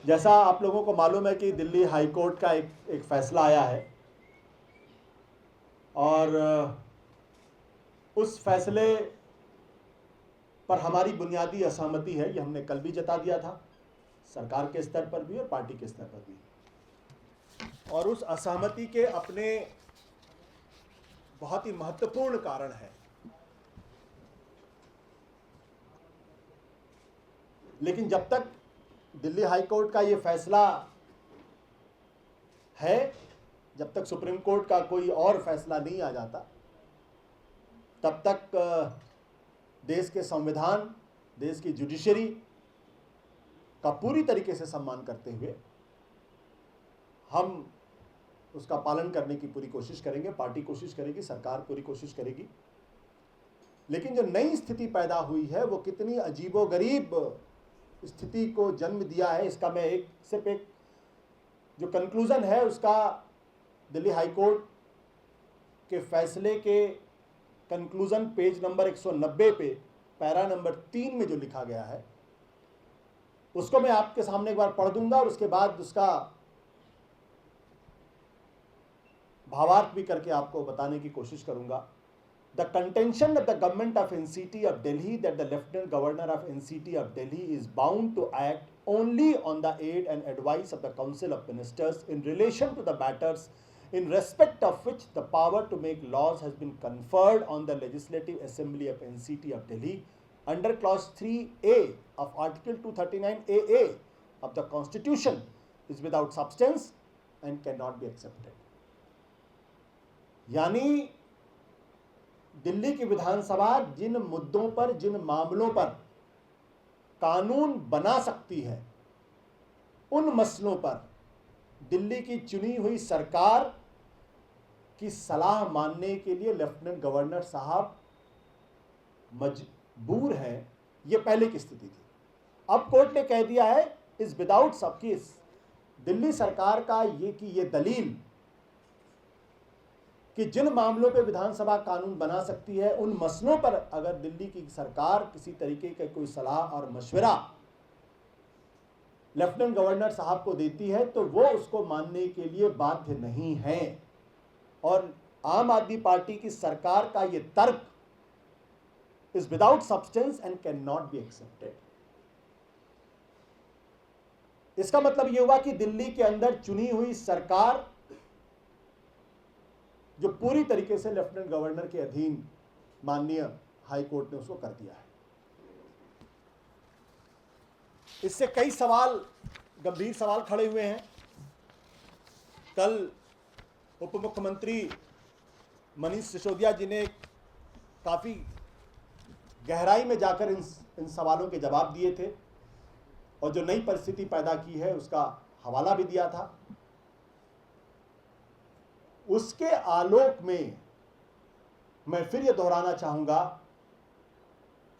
जैसा आप लोगों को मालूम है कि दिल्ली हाई कोर्ट का एक फैसला आया है और उस फैसले पर हमारी बुनियादी असहमति है। ये हमने कल भी जता दिया था, सरकार के स्तर पर भी और पार्टी के स्तर पर भी। और उस असहमति के अपने बहुत ही महत्वपूर्ण कारण है। लेकिन जब तक दिल्ली हाई कोर्ट का ये फैसला है, जब तक सुप्रीम कोर्ट का कोई और फैसला नहीं आ जाता, तब तक देश के संविधान, देश की जुडिशरी का पूरी तरीके से सम्मान करते हुए हम उसका पालन करने की पूरी कोशिश करेंगे। पार्टी कोशिश करेगी, सरकार पूरी कोशिश करेगी। लेकिन जो नई स्थिति पैदा हुई है वो कितनी अजीबोगरीब स्थिति को जन्म दिया है, इसका मैं सिर्फ एक जो कंक्लूजन है उसका दिल्ली हाई कोर्ट के फैसले के कंक्लूजन पेज नंबर 190 पे पैरा नंबर 3 में जो लिखा गया है उसको मैं आपके सामने एक बार पढ़ दूंगा और उसके बाद उसका भावार्थ भी करके आपको बताने की कोशिश करूंगा। The contention of the government of NCT of Delhi that the Lieutenant Governor of NCT of Delhi is bound to act only on the aid and advice of the Council of Ministers in relation to the matters in respect of which the power to make laws has been conferred on the Legislative Assembly of NCT of Delhi under Clause 3A of Article 239AA of the Constitution is without substance and cannot be accepted। यानी दिल्ली की विधानसभा जिन मुद्दों पर, जिन मामलों पर कानून बना सकती है, उन मसलों पर दिल्ली की चुनी हुई सरकार की सलाह मानने के लिए लेफ्टिनेंट गवर्नर साहब मजबूर हैं। ये पहले की स्थिति थी। अब कोर्ट ने कह दिया है इज विदाउट सबकीस, दिल्ली सरकार का ये दलील कि जिन मामलों पे विधानसभा कानून बना सकती है उन मसलों पर अगर दिल्ली की सरकार किसी तरीके का कोई सलाह और मशवरा लेफ्टिनेंट गवर्नर साहब को देती है तो वो उसको मानने के लिए बाध्य नहीं है। और आम आदमी पार्टी की सरकार का ये तर्क is without substance and can not be accepted. इसका मतलब ये हुआ कि दिल्ली के अंदर चुनी हुई सरकार जो पूरी तरीके से लेफ्टिनेंट गवर्नर के अधीन माननीय हाई कोर्ट ने उसको कर दिया है। इससे कई सवाल, गंभीर सवाल खड़े हुए हैं। कल उप मुख्यमंत्री मनीष सिसोदिया जी ने काफी गहराई में जाकर इन सवालों के जवाब दिए थे और जो नई परिस्थिति पैदा की है उसका हवाला भी दिया था। उसके आलोक में मैं फिर यह दोहराना चाहूंगा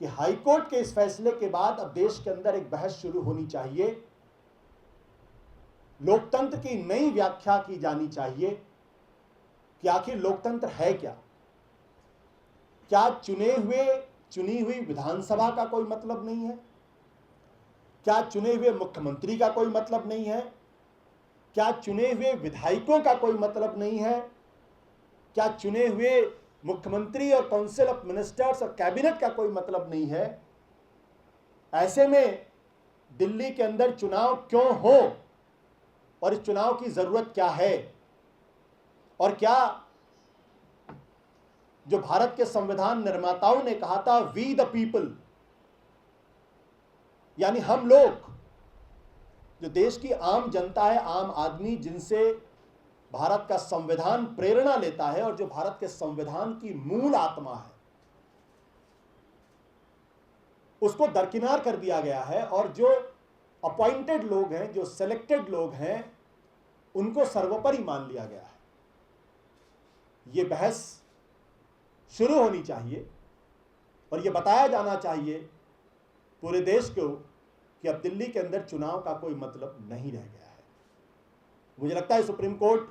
कि हाईकोर्ट के इस फैसले के बाद अब देश के अंदर एक बहस शुरू होनी चाहिए। लोकतंत्र की नई व्याख्या की जानी चाहिए कि आखिर लोकतंत्र है क्या। क्या चुनी हुई विधानसभा का कोई मतलब नहीं है? क्या चुने हुए मुख्यमंत्री का कोई मतलब नहीं है? क्या चुने हुए विधायकों का कोई मतलब नहीं है? क्या चुने हुए मुख्यमंत्री और काउंसिल ऑफ मिनिस्टर्स और कैबिनेट का कोई मतलब नहीं है? ऐसे में दिल्ली के अंदर चुनाव क्यों हो और इस चुनाव की जरूरत क्या है? और क्या जो भारत के संविधान निर्माताओं ने कहा था वी द पीपल, यानी हम लोग, जो देश की आम जनता है, आम आदमी, जिनसे भारत का संविधान प्रेरणा लेता है और जो भारत के संविधान की मूल आत्मा है, उसको दरकिनार कर दिया गया है और जो अपॉइंटेड लोग हैं, जो सिलेक्टेड लोग हैं, उनको सर्वोपरि मान लिया गया है। ये बहस शुरू होनी चाहिए और ये बताया जाना चाहिए पूरे देश को कि अब दिल्ली के अंदर चुनाव का कोई मतलब नहीं रह गया है। मुझे लगता है सुप्रीम कोर्ट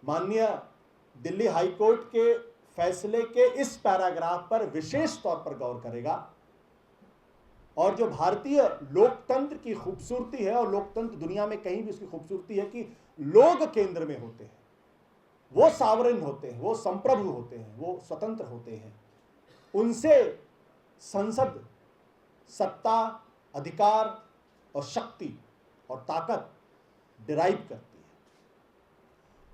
माननीय दिल्ली हाई कोर्ट के फैसले के इस पैराग्राफ पर विशेष तौर पर गौर करेगा और जो भारतीय लोकतंत्र की खूबसूरती है, और लोकतंत्र दुनिया में कहीं भी उसकी खूबसूरती है कि लोग केंद्र में होते हैं, वो सावरेन होते हैं, वो संप्रभु होते हैं, वो स्वतंत्र होते हैं, उनसे संसद सत्ता, अधिकार और शक्ति और ताकत डिराइव करती है।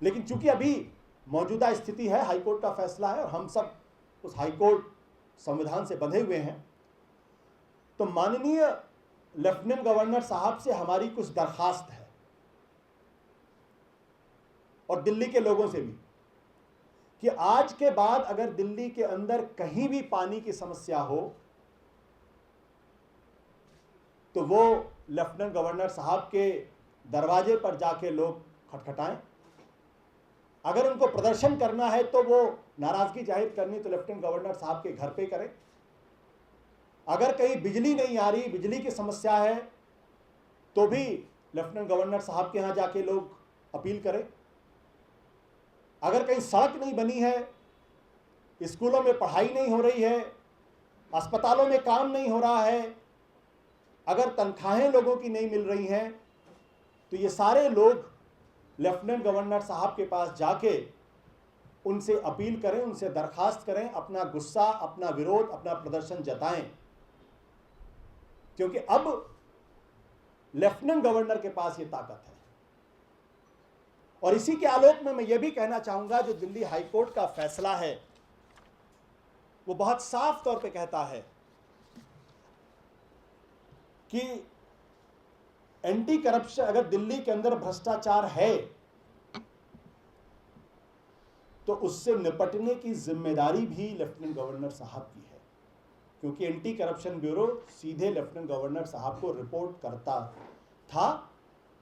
लेकिन चूंकि अभी मौजूदा स्थिति है, हाईकोर्ट का फैसला है और हम सब उस हाईकोर्ट संविधान से बंधे हुए हैं, तो माननीय लेफ्टिनेंट गवर्नर साहब से हमारी कुछ दरखास्त है और दिल्ली के लोगों से भी, कि आज के बाद अगर दिल्ली के अंदर कहीं भी पानी की समस्या हो तो वो लेफ्टिनेंट गवर्नर साहब के दरवाजे पर जाके लोग खटखटाएं। अगर उनको प्रदर्शन करना है तो वो नाराजगी जाहिर करनी तो लेफ्टिनेंट गवर्नर साहब के घर पे करें। अगर कहीं बिजली नहीं आ रही, बिजली की समस्या है, तो भी लेफ्टिनेंट गवर्नर साहब के यहाँ जाके लोग अपील करें। अगर कहीं सड़क नहीं बनी है, स्कूलों में पढ़ाई नहीं हो रही है, अस्पतालों में काम नहीं हो रहा है, अगर तनख्वाहें लोगों की नहीं मिल रही हैं, तो ये सारे लोग लेफ्टिनेंट गवर्नर साहब के पास जाके उनसे अपील करें, उनसे दरखास्त करें, अपना गुस्सा, अपना विरोध, अपना प्रदर्शन जताएं। क्योंकि अब लेफ्टिनेंट गवर्नर के पास ये ताकत है। और इसी के आलोक में मैं ये भी कहना चाहूंगा, जो दिल्ली हाईकोर्ट का फैसला है वो बहुत साफ तौर पे कहता है कि एंटी करप्शन, अगर दिल्ली के अंदर भ्रष्टाचार है तो उससे निपटने की जिम्मेदारी भी लेफ्टिनेंट गवर्नर साहब की है, क्योंकि एंटी करप्शन ब्यूरो सीधे लेफ्टिनेंट गवर्नर साहब को रिपोर्ट करता था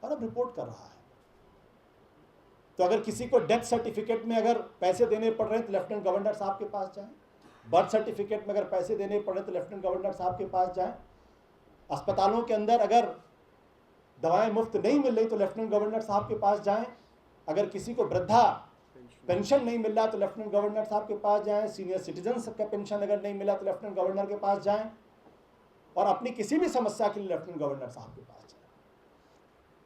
और अब रिपोर्ट कर रहा है। तो अगर किसी को डेथ सर्टिफिकेट में अगर पैसे देने पड़ रहे हैं तो लेफ्टिनेंट गवर्नर साहब के पास जाएं, बर्थ सर्टिफिकेट में अगर पैसे देने पड़ रहे हैं तो लेफ्टिनेंट गवर्नर साहब के पास जाएं, अस्पतालों के अंदर अगर दवाएं मुफ्त नहीं मिल रही तो लेफ्टिनेंट गवर्नर साहब के पास जाएं, अगर किसी को वृद्धा पेंशन नहीं मिल रहा तो लेफ्टिनेंट गवर्नर साहब के पास जाएं, सीनियर सिटीजन का पेंशन अगर नहीं मिला तो लेफ्टिनेंट गवर्नर के पास जाएं, और अपनी किसी भी समस्या के लिए लेफ्टिनेंट गवर्नर साहब के पास जाएं।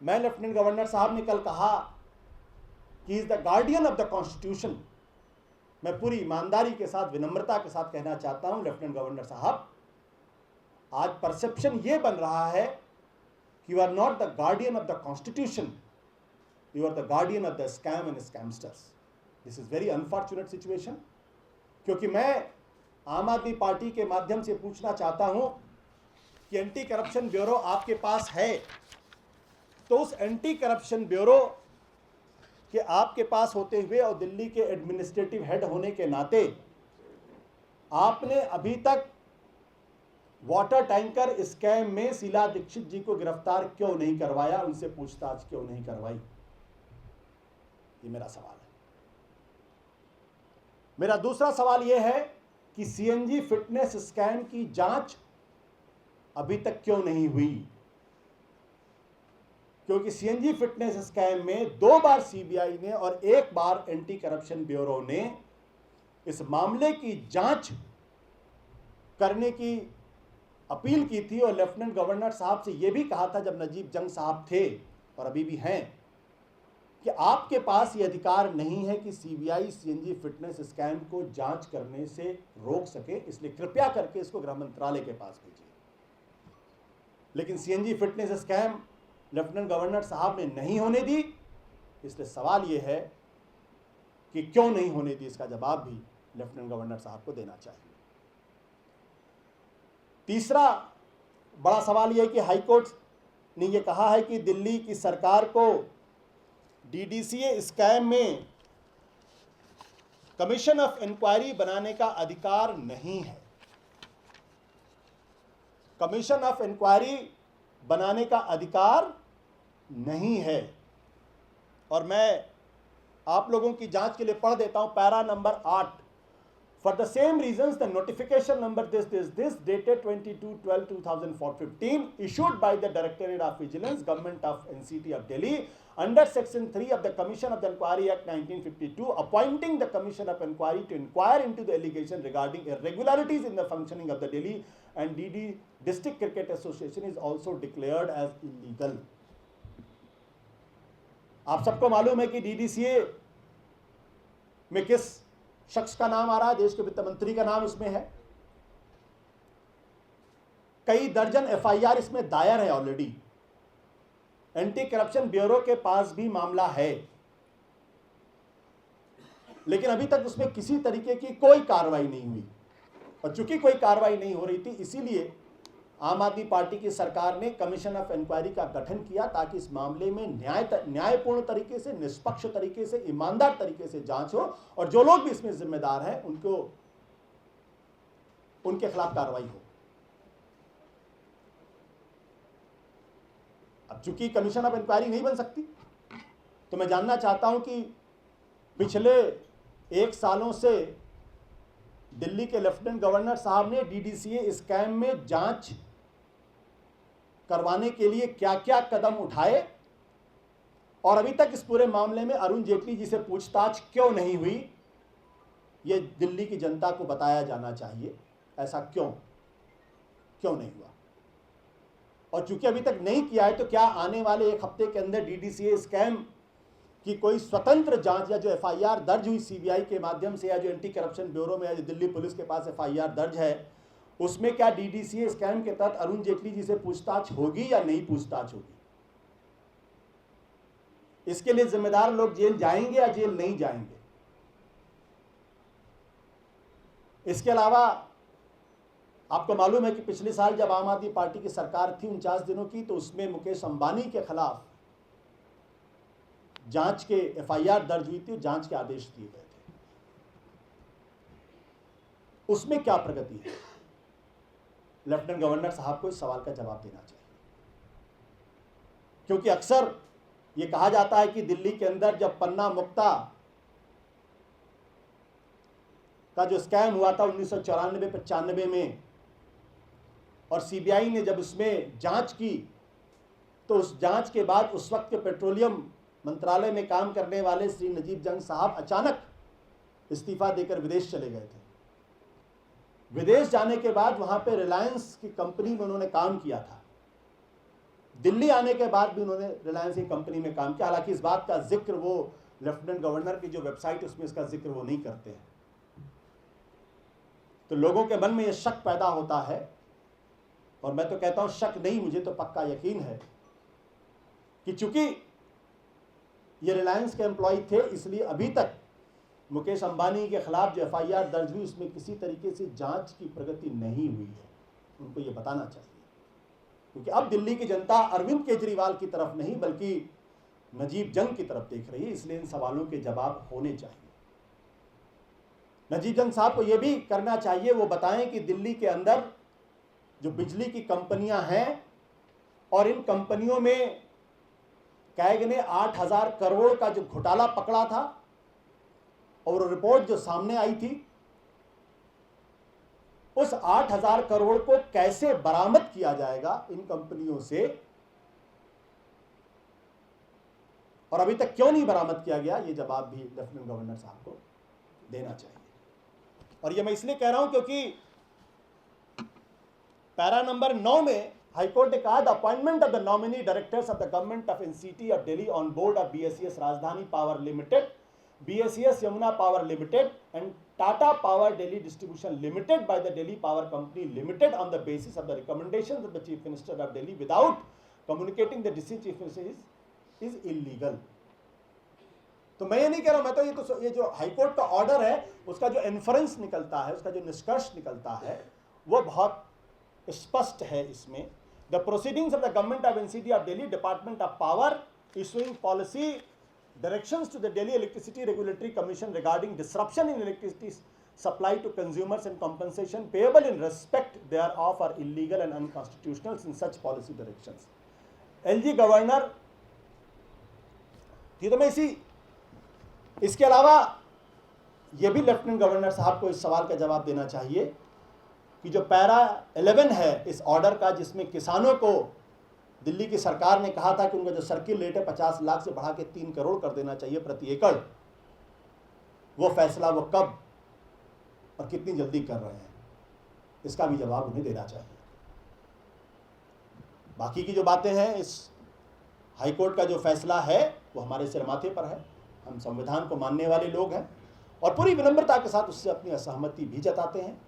मैं लेफ्टिनेंट गवर्नर साहब ने कल कहा कि is the guardian of the constitution. मैं पूरी ईमानदारी के साथ, विनम्रता के साथ कहना चाहता हूं, लेफ्टिनेंट गवर्नर साहब, आज परसेप्शन ये बन रहा है कि you are not the guardian of the constitution, you are the guardian of the scam and scamsters. This is very unfortunate situation. क्योंकि मैं आम आदमी पार्टी के माध्यम से पूछना चाहता हूं कि एंटी करप्शन ब्यूरो आपके पास है, तो उस एंटी करप्शन ब्यूरो के आपके पास होते हुए और दिल्ली के एडमिनिस्ट्रेटिव हेड होने के नाते आपने अभी तक वाटर टैंकर स्कैम में शीला दीक्षित जी को गिरफ्तार क्यों नहीं करवाया, उनसे पूछताछ क्यों नहीं करवाई? ये मेरा सवाल है। मेरा दूसरा सवाल यह है कि सीएनजी फिटनेस स्कैम की जांच अभी तक क्यों नहीं हुई? क्योंकि सीएनजी फिटनेस स्कैम में 2 बार सीबीआई ने और 1 बार एंटी करप्शन ब्यूरो ने इस मामले की जांच करने की अपील की थी, और लेफ्टिनेंट गवर्नर साहब से यह भी कहा था जब नजीब जंग साहब थे और अभी भी हैं, कि आपके पास ये अधिकार नहीं है कि सीबीआई सीएनजी फिटनेस स्कैम को जांच करने से रोक सके, इसलिए कृपया करके इसको गृह मंत्रालय के पास भेजिए। लेकिन CNG fitness scam lieutenant governor साहब ने नहीं होने दी, इसलिए सवाल यह है कि क्यों नहीं होने दी, इसका जवाब भी लेफ्टिनेंट गवर्नर साहब को देना चाहिए। तीसरा बड़ा सवाल यह है कि हाईकोर्ट ने यह कहा है कि दिल्ली की सरकार को डीडीसीए स्कैम में कमीशन ऑफ इंक्वायरी बनाने का अधिकार नहीं है। कमीशन ऑफ इंक्वायरी बनाने का अधिकार नहीं है। और मैं आप लोगों की जांच के लिए पढ़ देता हूं para number 8। For the same reasons, the notification number this dated 22/12/2015 issued by the Directorate of Vigilance, Government of NCT of Delhi under Section 3 of the Commission of the Inquiry Act 1952, appointing the Commission of Inquiry to inquire into the allegation regarding irregularities in the functioning of the Delhi and DD District Cricket Association is also declared as illegal. आप सबको मालूम है कि DDCA में किस शख्स का नाम आ रहा है, देश के वित्त मंत्री का नाम उसमें है। कई दर्जन FIR इसमें दायर है ऑलरेडी। एंटी करप्शन ब्यूरो के पास भी मामला है, लेकिन अभी तक उसमें किसी तरीके की कोई कार्रवाई नहीं हुई। और चूंकि कोई कार्रवाई नहीं हो रही थी, इसीलिए आम आदमी पार्टी की सरकार ने कमीशन ऑफ इंक्वायरी का गठन किया ताकि इस मामले में न्यायपूर्ण तरीके से, निष्पक्ष तरीके से, ईमानदार तरीके से जांच हो और जो लोग भी इसमें जिम्मेदार हैं उनके खिलाफ कार्रवाई हो। अब चूंकि कमीशन ऑफ इंक्वायरी नहीं बन सकती, तो मैं जानना चाहता हूं कि पिछले 1 सालों से दिल्ली के लेफ्टिनेंट गवर्नर साहब ने DDCA स्कैम में जांच करवाने के लिए क्या क्या कदम उठाए और अभी तक इस पूरे मामले में अरुण जेटली जी से पूछताछ क्यों नहीं हुई, ये दिल्ली की जनता को बताया जाना चाहिए। ऐसा क्यों नहीं हुआ? और चूंकि अभी तक नहीं किया है, तो क्या आने वाले 1 हफ्ते के अंदर DDCA स्कैम कि कोई स्वतंत्र जांच या जो FIR दर्ज हुई CBI के माध्यम से या जो एंटी करप्शन ब्यूरो में या जो दिल्ली पुलिस के पास FIR दर्ज है, उसमें क्या DDCA स्कैम के तहत अरुण जेटली जी से पूछताछ होगी या नहीं पूछताछ होगी? इसके लिए जिम्मेदार लोग जेल जाएंगे या जेल नहीं जाएंगे? इसके अलावा आपको मालूम है कि पिछले साल जब आम आदमी पार्टी की सरकार थी 49 दिनों की, तो उसमें मुकेश अंबानी के खिलाफ जांच के FIR दर्ज हुई थी, जांच के आदेश दिए गए थे। उसमें क्या प्रगति है? लेफ्टिनेंट गवर्नर साहब को इस सवाल का जवाब देना चाहिए, क्योंकि अक्सर यह कहा जाता है कि दिल्ली के अंदर जब पन्ना मुक्ता का जो स्कैम हुआ था 1994-95 में, और CBI ने जब उसमें जांच की, तो उस जांच के बाद उस वक्त के पेट्रोलियम मंत्रालय में काम करने वाले श्री नजीब जंग साहब अचानक इस्तीफा देकर विदेश चले गए थे। विदेश जाने के बाद वहां पे रिलायंस की कंपनी में उन्होंने काम किया था। दिल्ली आने के बाद भी उन्होंने रिलायंस की कंपनी में काम किया। हालांकि इस बात का जिक्र वो लेफ्टिनेंट गवर्नर की जो वेबसाइट उसमें इसका जिक्र वो नहीं करते हैं। तो लोगों के मन में यह शक पैदा होता है, और मैं तो कहता हूं शक नहीं, मुझे तो पक्का यकीन है कि चूंकि ये रिलायंस के एम्प्लॉय थे, इसलिए अभी तक मुकेश अंबानी के खिलाफ जो FIR दर्ज हुई उसमें किसी तरीके से जांच की प्रगति नहीं हुई है। उनको ये बताना चाहिए, क्योंकि अब दिल्ली की जनता अरविंद केजरीवाल की तरफ नहीं बल्कि नजीब जंग की तरफ देख रही है, इसलिए इन सवालों के जवाब होने चाहिए। नजीब जंग साहब को यह भी करना चाहिए, वो बताएं कि दिल्ली के अंदर जो बिजली की कंपनियां हैं और इन कंपनियों में कैग ने 8,000 करोड़ का जो घोटाला पकड़ा था, और रिपोर्ट जो सामने आई थी, उस 8,000 करोड़ को कैसे बरामद किया जाएगा इन कंपनियों से, और अभी तक क्यों नहीं बरामद किया गया, ये जवाब भी लेफ्टिनेंट गवर्नर साहब को देना चाहिए। और ये मैं इसलिए कह रहा हूं क्योंकि पैरा नंबर 9 में हाईकोर्ट ने कहा, the appointment of the nominee directors of the government of NCT of Delhi on board of BSES राजधानी power limited, BSES Yamuna power limited and Tata power Delhi distribution limited by the Delhi power company limited on the basis of the recommendations of the chief minister of Delhi without communicating the district chief minister is illegal. तो मैं ये नहीं कह रहा हूं, मैं तो ये जो हाईकोर्ट का ऑर्डर है उसका जो इन्फरेंस निकलता है, उसका जो निष्कर्ष निकलता है, वो बहुत स्पष्ट है। इसमें the proceedings of the government of NCT of Delhi department of power issuing policy directions to the Delhi Electricity Regulatory Commission regarding disruption in electricity supply to consumers and compensation payable in respect thereof are illegal and unconstitutional in such policy directions. LG governor, ये तो मैं इसके अलावा ये भी lieutenant governor साहब को इस सवाल का जवाब देना चाहिए कि जो पैरा 11 है इस ऑर्डर का, जिसमें किसानों को दिल्ली की सरकार ने कहा था कि उनका जो सर्किल रेट है 50 लाख से बढ़ा के 3 करोड़ कर देना चाहिए प्रति एकड़, वो फैसला वो कब और कितनी जल्दी कर रहे हैं, इसका भी जवाब उन्हें देना चाहिए। बाकी की जो बातें हैं, इस हाईकोर्ट का जो फैसला है वो हमारे सिर माथे पर है। हम संविधान को मानने वाले लोग हैं और पूरी विनम्रता के साथ उससे अपनी असहमति भी जताते हैं।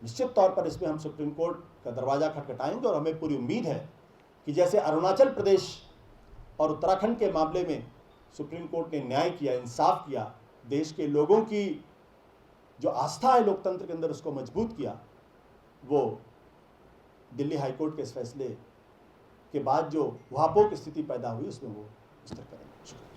निश्चित तौर पर इसमें हम सुप्रीम कोर्ट का दरवाज़ा खटखटाएंगे और हमें पूरी उम्मीद है कि जैसे अरुणाचल प्रदेश और उत्तराखंड के मामले में सुप्रीम कोर्ट ने न्याय किया, इंसाफ किया, देश के लोगों की जो आस्था है लोकतंत्र के अंदर उसको मजबूत किया, वो दिल्ली हाईकोर्ट के इस फैसले के बाद जो वहापों की स्थिति पैदा हुई उसमें वो विस्तार करेंगे।